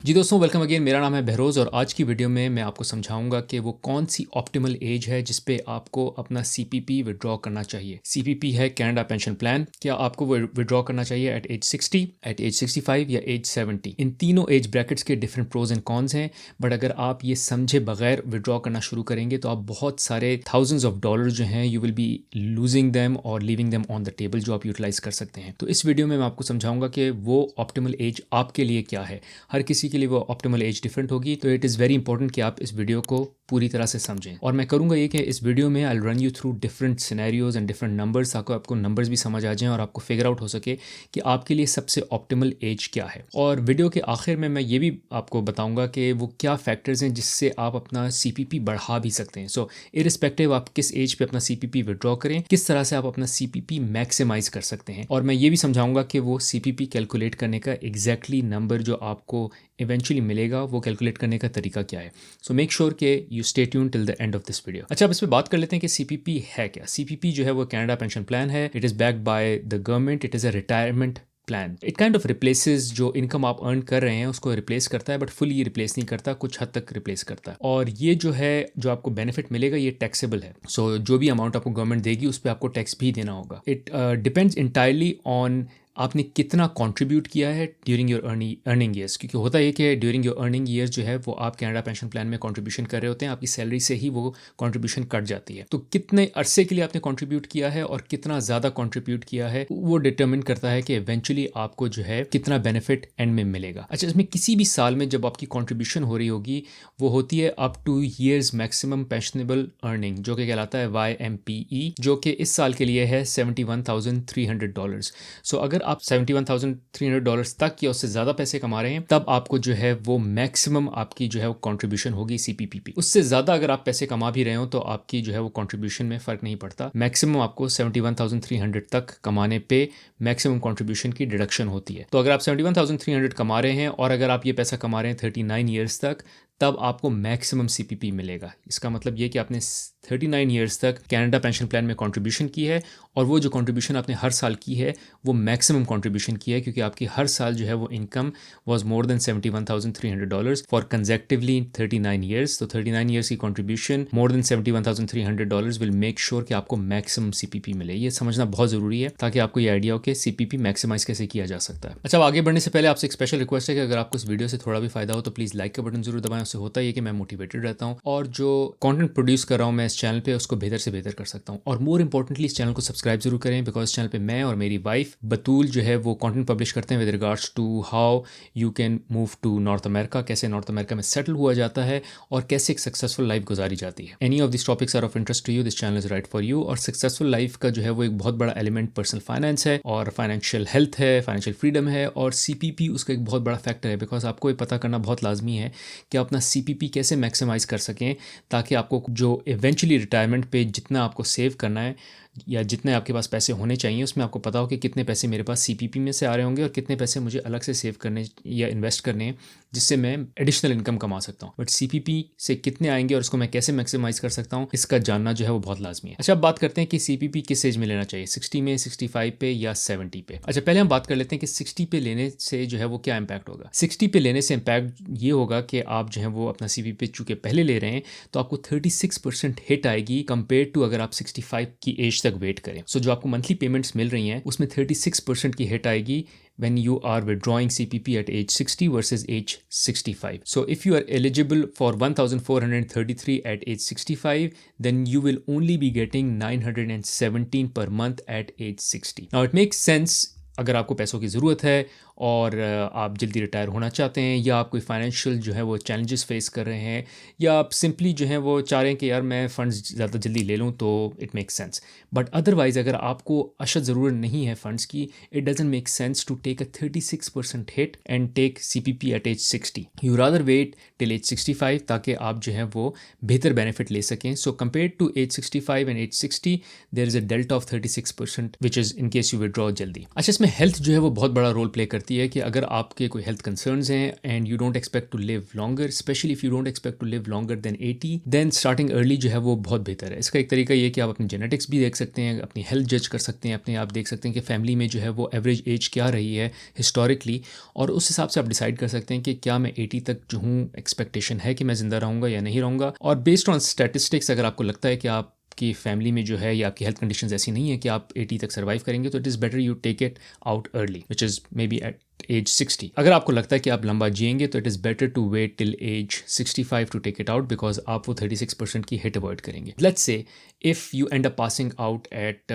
जी दोस्तों, welcome again. मेरा नाम है बहरोज़ और आज की वीडियो में मैं आपको समझाऊंगा कि वो कौन सी ऑप्टिमल एज है जिस पे आपको अपना सीपीपी विड्रॉ करना चाहिए। सीपीपी है कनाडा पेंशन प्लान। क्या आपको वो विड्रॉ करना चाहिए एट एज 60, एट एज 65 या एज 70? इन तीनों एज ब्रैकेट्स के डिफरेंट प्रोज एंड कॉन्स हैं, बट अगर आप ये समझे बगैर विड्रॉ करना शुरू करेंगे तो आप बहुत सारे थाउजेंड्स ऑफ डॉलर जो हैं you will be losing them और leaving them on the table, जो आप यूटिलाइज कर सकते हैं। तो इस वीडियो में मैं आपको समझाऊंगा कि वो ऑप्टिमल एज आपके लिए क्या है। हर किसी के लिए वो ऑप्टिमल एज डिफरेंट होगी, तो इट इज़ वेरी इंपॉर्टेंट कि आप इस वीडियो को पूरी तरह से समझें। और मैं करूंगा ये कि इस वीडियो में I run you through different scenarios and different numbers, ताकि आपको नंबर्स भी समझ आ जाएं और आपको फिगर आउट हो सके कि आपके लिए सबसे ऑप्टिमल एज क्या है। और वीडियो के आखिर में मैं ये भी आपको बताऊंगा कि वो क्या फैक्टर्स हैं जिससे आप अपना सीपीपी बढ़ा भी सकते हैं। सो इरिस्पेक्टिव आप किस एज पे अपना सीपीपी विड्रॉ करें, किस तरह से आप अपना सीपीपी मैक्सिमाइज कर सकते हैं। और मैं ये भी समझाऊंगा कि वो सीपीपी कैलकुलेट करने का एग्जैक्टली नंबर जो आपको इवेंचुअली मिलेगा वो कैलकुलेट करने का तरीका क्या है। सो मेक श्योर कि you stay tune till the end of this video. अच्छा, अब इस पे बात कर लेते हैं कि सीपीपी है क्या। सीपीपी जो है वो कनाडा पेंशन प्लान है। It is backed by the government. It is a retirement plan. It kind of replaces जो इनकम आप अर्न कर रहे हैं उसको रिप्लेस करता है, बट फुली रिप्लेस नहीं करता, कुछ हद तक रिप्लेस करता है। और ये जो है जो आपको बेनिफिट मिलेगा ये टैक्सेबल है। सो जो भी अमाउंट आपको गवर्नमेंट देगी उस पर आपको टैक्स भी देना होगा। इट डिपेंड्स इंटायरली ऑन आपने कितना कंट्रीब्यूट किया है ड्यूरिंग योर अर्निंग ईयर्स। क्योंकि होता है कि ड्यूरिंग योर अर्निंग ईयर्स जो है वो आप कनाडा पेंशन प्लान में कंट्रीब्यूशन कर रहे होते हैं, आपकी सैलरी से ही वो कंट्रीब्यूशन कट जाती है। तो कितने अरसे के लिए आपने कंट्रीब्यूट किया है और कितना ज़्यादा कंट्रीब्यूट किया है वो डिटर्मिन करता है कि इवेंचुअली आपको जो है कितना बेनिफिट एंड में मिलेगा। अच्छा, इसमें किसी भी साल में जब आपकी कंट्रीब्यूशन हो रही होगी वो होती है up two years maximum pensionable earning, जो कि कहलाता है YMPE, जो कि इस साल के लिए है $71,300। सो अगर आप $71,300 तक या उससे ज़्यादा पैसे कमा रहे हैं तब आपको जो है वो मैक्सिमम आपकी जो है वो कंट्रीब्यूशन होगी सीपीपी। उससे ज़्यादा अगर आप पैसे कमा भी रहे हो तो आपकी जो है वो कंट्रीब्यूशन में फ़र्क नहीं पड़ता। मैक्सिमम आपको 71,300 तक कमाने पे मैक्सिमम कंट्रीब्यूशन की डिडक्शन होती है। तो अगर आप 71,300 कमा रहे हैं और अगर आप ये पैसा कमा रहे हैं 39 ईयर्स तक, तब आपको मैक्सिमम सीपीपी मिलेगा। इसका मतलब ये कि आपने 39 ईयर्स तक कनाडा पेंशन प्लान में कंट्रीब्यूशन की है और वो जो कंट्रीब्यूशन आपने हर साल की है वो मैक्सिमम कंट्रीब्यूशन की है, क्योंकि आपकी हर साल जो है वो income was more than $71,300 for consecutively 39 years. तो 39 ईयर्स की contribution more than $71,300 will make sure कि आपको मैक्सिमम सीपीपी मिले। ये समझना बहुत ज़रूरी है ताकि आपको ये आइडिया हो कि सीपीपी मैक्सिमाइज कैसे किया जा सकता है। अच्छा, अब आगे बढ़ने से पहले आपसे एक स्पेशल रिक्वेस्ट है कि अगर आपको इस वीडियो से थोड़ा भी फायदा हो तो प्लीज़ लाइक का बटन जरूर दबाएं। उससे होता है कि मैं मोटिवेटेड रहता हूँ और जो कंटेंट प्रोड्यूस कर रहा हूँ मैं इस चैनल पे उसको बेहतर से बेहतर कर सकता हूँ। और मोर इंपॉर्टेंटली इस चैनल को सब्सक्राइब जरूर करें, बिकॉज इस चैनल पे मैं और मेरी वाइफ बतूल जो है वो कंटेंट पब्लिश करते हैं with regards to how you can move to North America, कैसे नॉर्थ अमेरिका में सेटल हुआ जाता है और कैसे एक सक्सेसफुल लाइफ गुजारी जाती है। Any of this topics are of interest to you, this channel is right for you. और सक्सेसफुल लाइफ का जो है वो एक बहुत बड़ा एलिमेंट पर्सनल फाइनेंस है और फाइनेंशियल हेल्थ है, फाइनेंशियल फ्रीडम है, और सीपीपी उसका एक बहुत बड़ा फैक्टर है। बिकॉज आपको ये पता करना बहुत लाजमी है कि आप अपना सीपीपी कैसे मैक्सिमाइज कर सकें ताकि आपको जो इवेंचुअली रिटायरमेंट पे जितना आपको सेव करना है या जितने आपके पास पैसे होने चाहिए उसमें आपको पता हो कि कितने पैसे मेरे पास सीपीपी में से आ रहे होंगे और कितने पैसे मुझे अलग से सेव करने या इन्वेस्ट करने हैं जिससे मैं एडिशनल इनकम कमा सकता हूँ। बट सीपीपी से कितने आएंगे और उसको मैं कैसे मैक्सिमाइज कर सकता हूँ इसका जानना जो है वो बहुत लाजमी है। अच्छा, अब बात करते हैं कि सीपीपी किस एज में लेना चाहिए, 60 में, 65 पे या 70 पे। अच्छा, पहले हम बात कर लेते हैं कि 60 पे लेने से जो है वो क्या इम्पैक्ट होगा। 60 पे लेने से इम्पैक्ट ये होगा कि आप जो है वो अपना सीपीपी चूंकि पहले ले रहे हैं तो आपको 36% हिट आएगी कंपेयर टू अगर आप 65 की एज तक वेट करें। सो जो आपको मंथली पेमेंट्स मिल रही हैं उसमें 36% की हिट आएगी when you are withdrawing CPP at age 60 versus age 65. So if you are eligible for 1,433 at age 65, then you will only be getting 917 per month at age 60. Now it makes sense अगर आपको पैसों की ज़रूरत है और आप जल्दी retire होना चाहते हैं या आप कोई फाइनेंशियल जो है वो चैलेंजेस फेस कर रहे हैं या आप सिंपली जो है वो चाह रहे हैं कि यार मैं फ़ंड्स ज़्यादा जल्दी ले लूँ, तो it makes sense. But otherwise अगर आपको अशद ज़रूरत नहीं है फ़ंड्स की, it doesn't make sense to take a 36% hit and take CPP at age 60। You rather wait till age 65 ताकि आप जो है वो बेहतर बेनिफिट ले सकें। So compare to age 65 and age 60 there is a delta of 36% which is in case you withdraw जल्दी। अच्छा, इसमें इसमें हेल्थ जो है वो बहुत बड़ा रोल प्ले करती है कि अगर आपके कोई हेल्थ कंसर्न्स हैं and you don't expect to live longer, especially if you don't expect to live longer then 80, then starting early जो है वो बहुत बेहतर है। इसका एक तरीका ये है कि आप अपनी जेनेटिक्स भी देख सकते हैं, अपनी हेल्थ जज कर सकते हैं, अपने आप देख सकते हैं कि फैमिली में जो है वो एवरेज एज क्या रही है हिस्टोरिकली, और उस हिसाब से आप डिसाइड कर सकते हैं कि क्या मैं 80 तक जो हूँ एक्सपेक्टेशन है कि मैं ज़िंदा रहूँगा या नहीं रहूँगा। और बेस्ड ऑन स्टैटिस्टिक्स अगर आपको लगता है कि आप की फैमिली में जो है या आपकी हेल्थ कंडीशंस ऐसी नहीं है कि आप 80 तक सर्वाइव करेंगे, तो it is better you take it out early, which is maybe at age 60। अगर आपको लगता है कि आप लंबा जिएंगे तो it is better to wait till age 65 to take it out, because आप वो 36% की हिट अवॉइड करेंगे। Let's say if you end up passing out at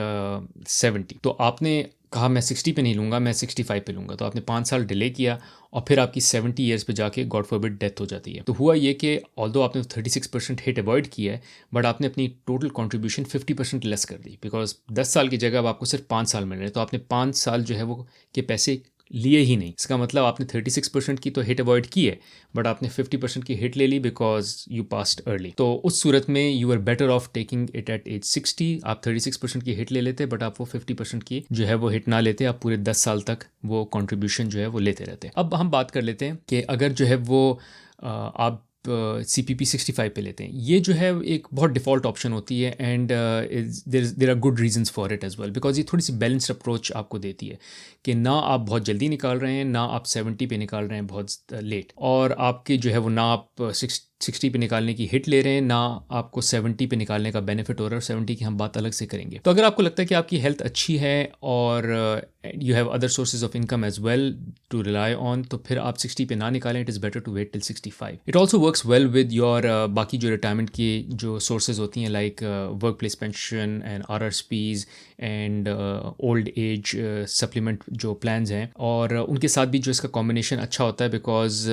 70, तो आपने कहा मैं 60 पे नहीं लूँगा, मैं 65 पे लूँगा, तो आपने 5 साल डिले किया और फिर आपकी 70 ईयर्स पे जाके गॉड फॉरबिड डेथ हो जाती है। तो हुआ ये कि ऑल्दो आपने 36% हिट अवॉइड किया है, बट आपने अपनी टोटल कंट्रीब्यूशन 50% लेस कर दी, बिकॉज 10 साल की जगह अब आपको सिर्फ 5 साल मिल रहे हैं, तो आपने 5 साल जो है वो के पैसे लिए ही नहीं। इसका मतलब आपने 36% की तो हिट अवॉइड की है, बट आपने 50% की हिट ले ली बिकॉज यू पास्ड अर्ली। तो उस सूरत में you are better off taking it at age 60। आप 36% की हिट ले लेते, बट आप वो 50% की जो है वो हिट ना लेते, आप पूरे 10 साल तक वो कंट्रीब्यूशन जो है वो लेते रहते। अब हम बात कर लेते हैं कि अगर जो है वो आप CPP 65 पे लेते हैं, ये जो है एक बहुत डिफ़ॉल्ट ऑप्शन होती है, and there are good reasons for it as well, because ये थोड़ी सी बैलेंस्ड अप्रोच आपको देती है कि ना आप बहुत जल्दी निकाल रहे हैं, ना आप 70 पे निकाल रहे हैं बहुत लेट, और आपके जो है वो ना आप 60 पे निकालने की हिट ले रहे हैं, ना आपको 70 पे निकालने का बेनिफिट हो रहा है, और 70 की हम बात अलग से करेंगे। तो अगर आपको लगता है कि आपकी हेल्थ अच्छी है और you have other sources of income as well to rely on, तो फिर आप 60 पे ना निकालें, it is better to wait till 65। It also works well with your बाकी जो रिटायरमेंट की जो सोर्सेज होती हैं, like work place pension and RRSPs and old age supplement जो प्लान्स हैं, और उनके साथ भी जो इसका कॉम्बिनेशन अच्छा होता है, because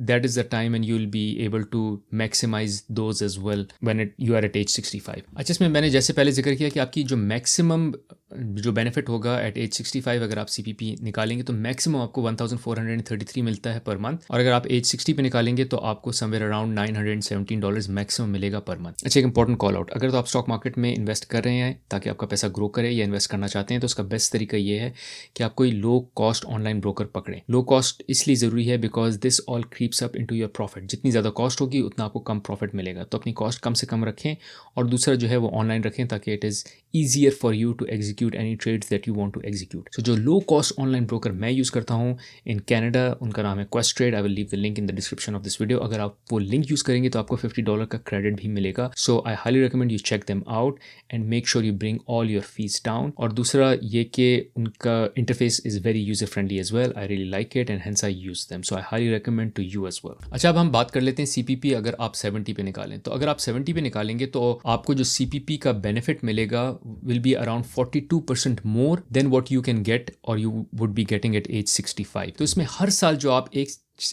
that is the time and you'll be able to maximize those as well when you are at age 65। अच्छा, इसमें मैंने जैसे पहले जिक्र किया कि आपकी जो मैक्सिमम जो बेनिफिट होगा एट एज 65, अगर आप CPP निकालेंगे तो मैक्सिमम आपको 1433 मिलता है पर मंथ, और अगर आप एज 60 पे निकालेंगे तो आपको समवेयर अराउंड $917 मैक्सिमम मिलेगा पर मंथ। अच्छा, एक इंपॉर्टेंट कॉल आउट, अगर तो आप स्टॉक मार्केट में इन्वेस्ट कर रहे हैं ताकि आपका पैसा ग्रो करे या इन्वेस्ट करना चाहते हैं, तो उसका बेस्ट तरीका ये है कि आप कोई लो कॉस्ट ऑनलाइन ब्रोकर पकड़ें। लो कॉस्ट इसलिए ज़रूरी है because this all creeps up into your profit. जितनी ज़्यादा कॉस्ट होगी उतना आपको कम प्रॉफिट मिलेगा, तो अपनी कॉस्ट कम से कम रखें, और दूसरा जो है वो ऑनलाइन रखें ताकि it is easier for you to execute any trades that you want to execute. So जो लो कॉस्ट ऑनलाइन ब्रोकर मैं यूज़ करता हूँ इन कनाडा, उनका नाम है Questrade. I will leave the link in the description of this video. अगर आप वो लिंक यूज़ करेंगे तो आपको $50 का क्रेडिट भी मिलेगा। So I highly recommend you check them out and make sure you bring all your fees down. और दूसरा ये कि उनका interface is very user friendly as well. I really like it and hence I use them, so I highly recommend to you as well. अच्छा, अब हम बात कर लेते हैं CPP अगर आप 70 पे निकालें। तो अगर आप 70 पे निकालेंगे तो आपको जो CPP का बेनिफिट मिलेगा will be around 42% more than what you can get और you would be getting at age 65। तो इसमें हर साल जो आप एक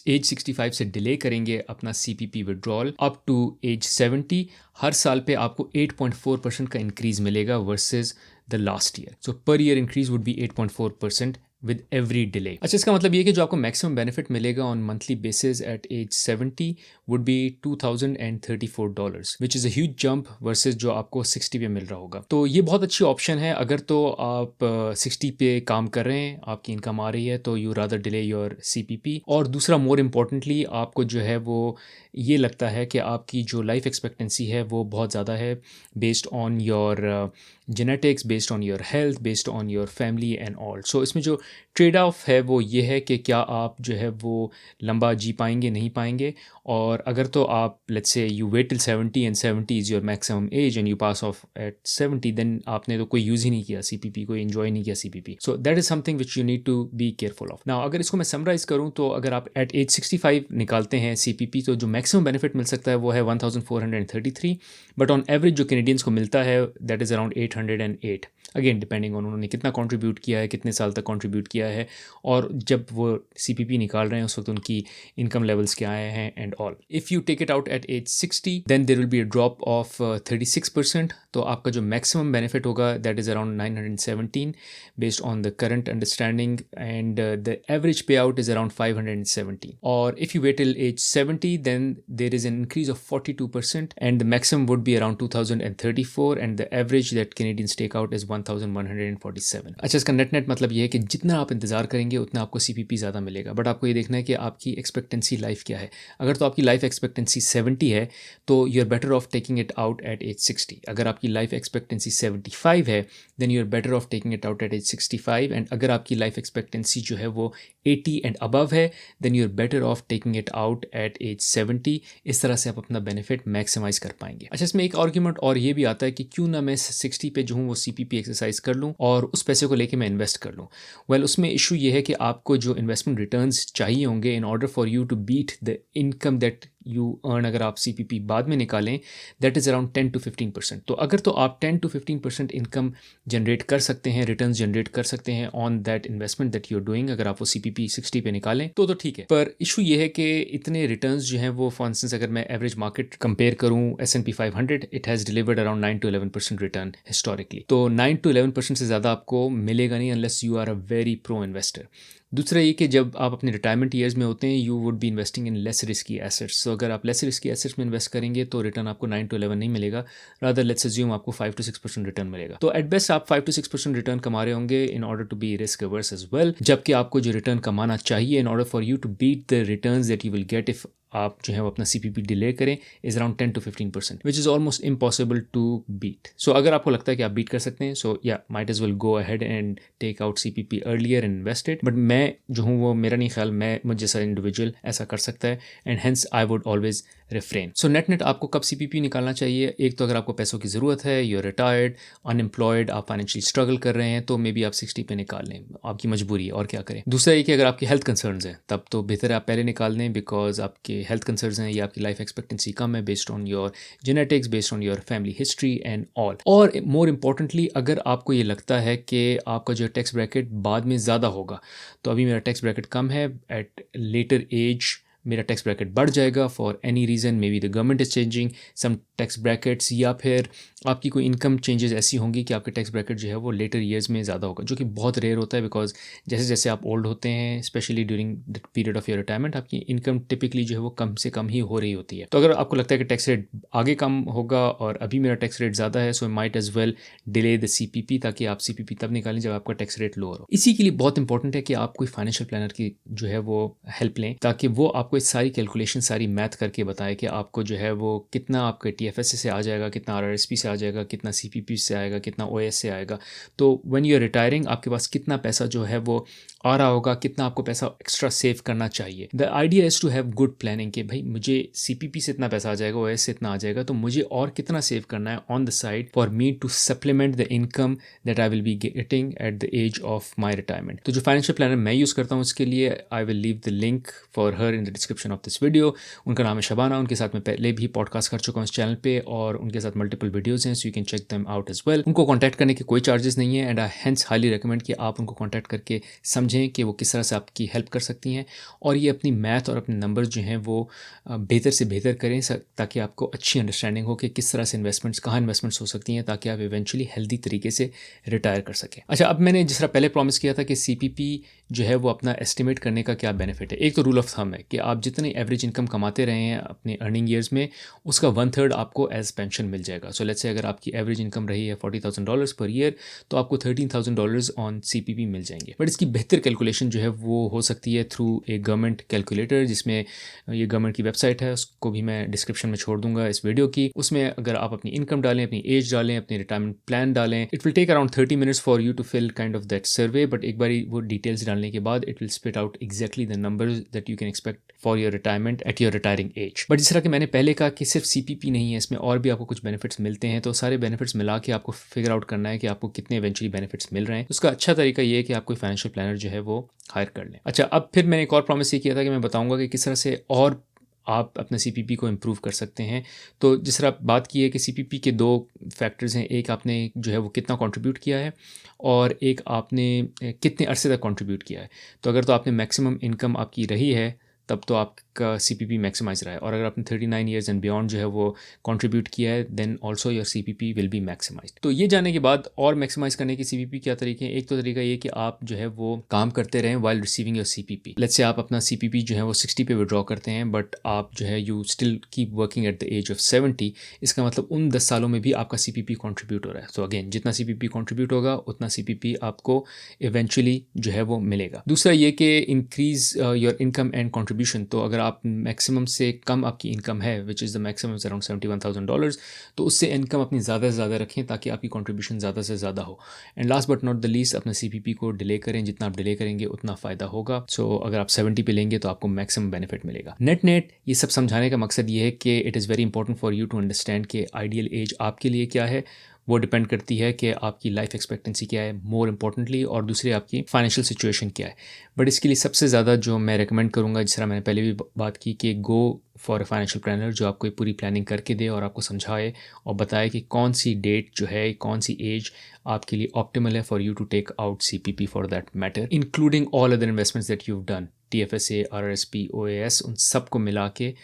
एज 65 से डिले करेंगे अपना CPP withdrawal up to age 70, हर साल पे आपको 8.4% का इंक्रीज मिलेगा versus the last year. So per year increase would be 8.4% with every delay. अच्छा, इसका मतलब ये कि जो आपको मैक्सिमम बेनिफिट मिलेगा on monthly basis at age 70 would be $2,034, which is a huge jump versus जो आपको 60 पे मिल रहा होगा। तो ये बहुत अच्छी ऑप्शन है अगर तो आप 60 पे काम कर रहे हैं, आपकी इनकम आ रही है, तो you rather delay your CPP। और दूसरा, मोर इम्पॉर्टेंटली, आपको जो है वो ये लगता है कि आपकी जो लाइफ एक्सपेक्टेंसी है वो बहुत ज़्यादा है, based on your genetics, based on your health, based on your family and all. So इसमें जो ट्रेड ऑफ है वो ये है कि क्या आप जो है वो लंबा जी पाएंगे, नहीं पाएंगे। और अगर तो आप let's say you wait till 70 and 70 is your maximum age and you pass off at 70, then आपने तो कोई यूज़ ही नहीं किया CPP, कोई एंजॉय नहीं किया CPP। So that is something which you need to be careful of. Now अगर इसको मैं समराइज़ करूँ तो अगर आप एट एज 65 निकालते हैं CPP, तो जो मैक्सिमम बेनिफिट मिल सकता है वो है 1433, बट ऑन एवरेज जो कैनेडियंस को मिलता है that is around 808, again depending on उन्होंने कितना कंट्रीब्यूट किया है, कितने साल तक कंट्रीब्यूट किया है, और जब वो CPP निकाल रहे हैं उस वक्त उनकी इनकम लेवल्स क्या आए हैं and all. If you take it out at age 60 then there will be a drop of 36%। तो आपका जो मैक्सिमम बेनिफिट होगा that is around 917 based on the current understanding, and the average pay out is around 517। और if you wait till age 70 then there is an increase of 42% and the maximum would be around 2034 and the average that Canadian stakeout is 1147. अच्छा, इसका net मतलब ये है कि जितना आप इंतज़ार करेंगे उतना आपको CPP ज़्यादा मिलेगा, बट आपको ये देखना है कि आपकी एक्सपेक्टेंसी लाइफ क्या है। अगर तो आपकी लाइफ एक्सपेक्टेंसी 70 है तो you are better off taking it out at age 60। अगर आपकी लाइफ एक्सपेक्टेंसी 75 है then you are better off taking it out at age 65। And अगर आपकी लाइफ एक्सपेक्टेंसी जो है वो 80 एंड अबव है then you are better off taking it out at age 70। इस तरह से आप अपना बेनिफिट मैक्सिमाइज कर पाएंगे। अच्छा, इसमें एक आर्ग्यूमेंट और ये भी आता है कि क्यों ना मैं 60 पे जो हूँ वो CPP एक्सरसाइज कर लूँ और उस पैसे को लेके मैं इन्वेस्ट कर लूँ। वेल, उसमें इशू ये है कि आपको जो इन्वेस्टमेंट रिटर्न्स चाहिए होंगे in order for you to beat the income that you earn, अगर आप CPP बाद में निकालें, दैट इज़ अराउंड 10 to 15%। तो अगर तो आप 10 to 15% इनकम जनरेट कर सकते हैं, रिटर्न जनरेट कर सकते हैं on that investment that you are doing, अगर आप वो CPP 60 पे निकालें तो ठीक है। पर इशू ये है कि इतने रिटर्न्स जो हैं वो, फॉर इंस्टेंस अगर मैं एवरेज मार्केट कंपेयर करूँ S&P 500, it has delivered around 9 to 11% return historically. तो 9 to 11% से ज़्यादा आपको मिलेगा नहीं unless you are a very pro investor. दूसरा ये कि जब आप अपने रिटायरमेंट ईयर्स में होते हैं you would be investing in less risky assets. तो अगर आप लेस रिस्की एसेट्स में इन्वेस्ट करेंगे तो रिटर्न आपको 9 to 11 नहीं मिलेगा, रादर लेट्स अज्यूम आपको 5 to 6% रिटर्न मिलेगा। तो एट बेस्ट आप 5 to 6% रिटर्न कमा रहे होंगे in order to be risk averse as well, जबकि आपको जो रिटर्न कमाना चाहिए in order for you to beat the returns that you will get if आप जो है वो अपना CPP डिले करें is around 10 to 15%, which is almost impossible to beat. So अगर आपको लगता है कि आप बीट कर सकते हैं, so you might as well go ahead and take out CPP earlier and invest it. But मैं जो हूँ वो, मेरा नहीं ख्याल मैं मुझ जैसा इंडिविजुअल ऐसा कर सकता है, and hence I would always refrain. So net आपको कब CPP निकालना चाहिए? एक तो अगर आपको पैसों की ज़रूरत है, यू आर रिटायर्ड, अनएम्प्लॉयड, आप फाइनेंशियली स्ट्रगल कर रहे हैं, तो मे बी आप 60 पे निकाल लें, आपकी मजबूरी है, और क्या करें। दूसरा ये कि अगर आपकी हेल्थ कंसर्न्स हैं तब तो बेहतर है आप पहले निकाल लें, बिकॉज आपके हेल्थ कंसर्न्स हैं या आपकी लाइफ एक्सपेक्टेंसी कम है based on your genetics, based on your family history and all. और मोर इम्पॉर्टेंटली, अगर आपको ये लगता है कि आपका जो टैक्स ब्रैकेट बाद में ज़्यादा होगा, तो अभी मेरा टैक्स ब्रैकेट कम है, एट लेटर एज मेरा टैक्स ब्रैकेट बढ़ जाएगा for any reason, maybe the government is changing some tax brackets, या फिर आपकी कोई इनकम चेंजेस ऐसी होंगी कि आपके टैक्स ब्रैकेट जो है वो लेटर ईयर्स में ज़्यादा होगा, जो कि बहुत रेयर होता है, बिकॉज जैसे जैसे आप ओल्ड होते हैं, specially during the period of your retirement, आपकी इनकम टिपिकली जो है वो कम से कम ही हो रही होती है। तो अगर आपको लगता है कि टैक्स रेट आगे कम होगा और अभी मेरा टैक्स रेट ज़्यादा है, so might as well delay the CPP, ताकि आप CPP तब निकालें जब आपका टैक्स रेट लोअर हो। इसी के लिए बहुत इंपॉर्टेंट है कि आप कोई फाइनेंशियल प्लानर की जो है वो हेल्प लें, ताकि वो आपको इस सारी कैलकुलेशन, सारी मैथ करके बताए कि आपको जो है वो कितना आपके TFS से आ जाएगा, कितना RRSP से आ जाएगा, कितना CPP से आएगा, कितना OS से आएगा। तो व्हेन यू आर रिटायरिंग आपके पास कितना पैसा जो है वो आ रहा होगा, कितना आपको पैसा एक्स्ट्रा सेव करना चाहिए। The idea is to have good planning कि भाई मुझे CPP से इतना पैसा आ जाएगा, OS से इतना आ जाएगा, तो मुझे और कितना सेव करना है on the side for me to supplement the income that I will be getting at the age of my retirement. तो जो फाइनेंशियल प्लानर मैं यूज़ करता हूँ उसके लिए आई will leave the link for her in the description of this video. उनका नाम है शबाना, उनके साथ मैं पहले भी पॉडकास्ट कर चुका हूँ इस चैनल पे, और उनके साथ मल्टीपल वीडियोज़ हैं, so you can check them out as well. उनको कॉन्टैक्ट करने के कोई चार्जेस नहीं है, and I hence highly recommend कि आप उनको कॉन्टैक्ट करके समझें कि वो किस तरह से आपकी हेल्प कर सकती हैं, और ये अपनी मैथ और अपने नंबर्स जो हैं वो बेहतर से बेहतर करें, ताकि आपको अच्छी अंडरस्टैंडिंग हो कि किस तरह से इन्वेस्टमेंट्स, कहाँ इन्वेस्टमेंट्स हो सकती हैं, ताकि आप इवेंचुअली हेल्दी तरीके से रिटायर कर सकें। अच्छा, अब मैंने जिस तरह पहले प्रॉमिस किया था कि CPP जो है वो अपना एस्टिमेट करने का क्या बेनिफिट है। एक तो रूल ऑफ थंब है कि आप जितनी एवरेज इनकम कमाते रहे हैं अपने अर्निंग ईयर्स में, उसका 1/3 आपको एज पेंशन मिल जाएगा। सो लेट्स से अगर आपकी एवरेज इनकम रही है $40,000 पर ईयर, तो आपको $13,000 ऑन CPP मिल जाएंगे। बट इसकी बेहतर कैलकुलेशन जो है वो हो सकती है थ्रू ए गवर्नमेंट कैलकुलेटर, जिसमें ये गवर्नमेंट की वेबसाइट है, उसको भी मैं डिस्क्रिप्शन में छोड़ दूंगा इस वीडियो की। उसमें अगर आप अपनी इनकम डालें, अपनी एज डालें, अपनी रिटायरमेंट प्लान डालें, it will take around 30 minutes for you to fill kind of that survey, but एक बार वो डिटेल्स डालने के बाद it will spit out exactly the numbers that you can expect for your retirement at your retiring age. But जिस तरह कि मैंने पहले कहा कि सिर्फ CPP नहीं है, इसमें और भी आपको कुछ बेनिफिट्स मिलते हैं, तो सारे बेनिफिट्स मिला के आपको फिगर आउट करना है कि आपको कितने इवेंचुअली बेनिफिट्स मिल रहे हैं। उसका अच्छा तरीका ये है कि आप कोई फाइनेंशियल प्लानर जो है वो हायर कर लें। अच्छा, अब फिर मैंने एक और प्रॉमिस ये किया था कि मैं बताऊंगा कि किस तरह से और आप अपने CPP को इम्प्रूव कर सकते हैं। तो जिस तरह बात की है कि CPP के 2 फैक्टर्स हैं, एक आपने जो है वो कितना कंट्रीब्यूट किया है, और एक आपने कितने अरसे तक कंट्रीब्यूट किया है। तो अगर तो आपने मैक्सिमम इनकम आपकी रही है, तब तो आप आपका CPP मैक्सिमाइज रहा है, और अगर आपने 39 ईयर्स एंड बियॉन्ड जो है वो कंट्रीब्यूट किया है, then also your CPP will be maximized. तो ये जानने के बाद और मैक्सिमाइज करने के CPP क्या तरीके हैं? एक तो तरीका ये कि आप जो है वो काम करते रहें while receiving your CPP। Let's say आप अपना CPP जो है वो 60 पे विड्रॉ करते हैं, बट आप जो है you still keep working at the age of 70। इसका मतलब उन 10 सालों में भी आपका CPP कंट्रीब्यूट हो रहा है। सो अगेन, जितना CPP कंट्रीब्यूट होगा उतना CPP आपको इवेंचुअली जो है वो मिलेगा। दूसरा ये कि increase your income and contribution. तो अगर आप मैक्सिमम से कम आपकी इनकम है, which is the maximum around $71,000, तो उससे इनकम अपनी ज़्यादा से ज़्यादा रखें ताकि आपकी कंट्रीब्यूशन ज़्यादा से ज़्यादा हो। And last but not the least, अपने CPP को डिले करें, जितना आप डिले करेंगे उतना फ़ायदा होगा। सो अगर आप 70 पे लेंगे तो आपको मैक्सिमम बेनिफिट मिलेगा। नेट ये सब समझाने का मकसद ये है कि it is very important for you to understand कि आइडियल एज आपके लिए क्या है। वो डिपेंड करती है कि आपकी लाइफ एक्सपेक्टेंसी क्या है, मोर इम्पोर्टेंटली, और दूसरी आपकी फाइनेंशियल सिचुएशन क्या है। बट इसके लिए सबसे ज़्यादा जो मैं रेकमेंड करूँगा, जिस तरह मैंने पहले भी बात की, कि go for a financial planner जो आपको पूरी प्लानिंग करके दे और आपको समझाए और बताए कि कौन सी डेट जो है, कौन सी एज आपके लिए ऑप्टिमल है for you to take out CPP for that matter, including all other investments that you done, TFSA, RRSP, OAS, उन सबको मिला के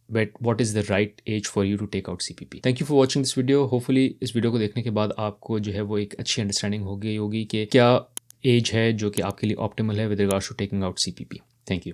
what is the right age for you to take out CPP. Thank you for watching this video. Hopefully इस video को देखने के बाद आपको जो है वो एक अच्छी अंडरस्टैंडिंग हो गई होगी कि क्या एज है जो कि आपके लिए ऑप्टिमल है with regards to taking out CPP. Thank you.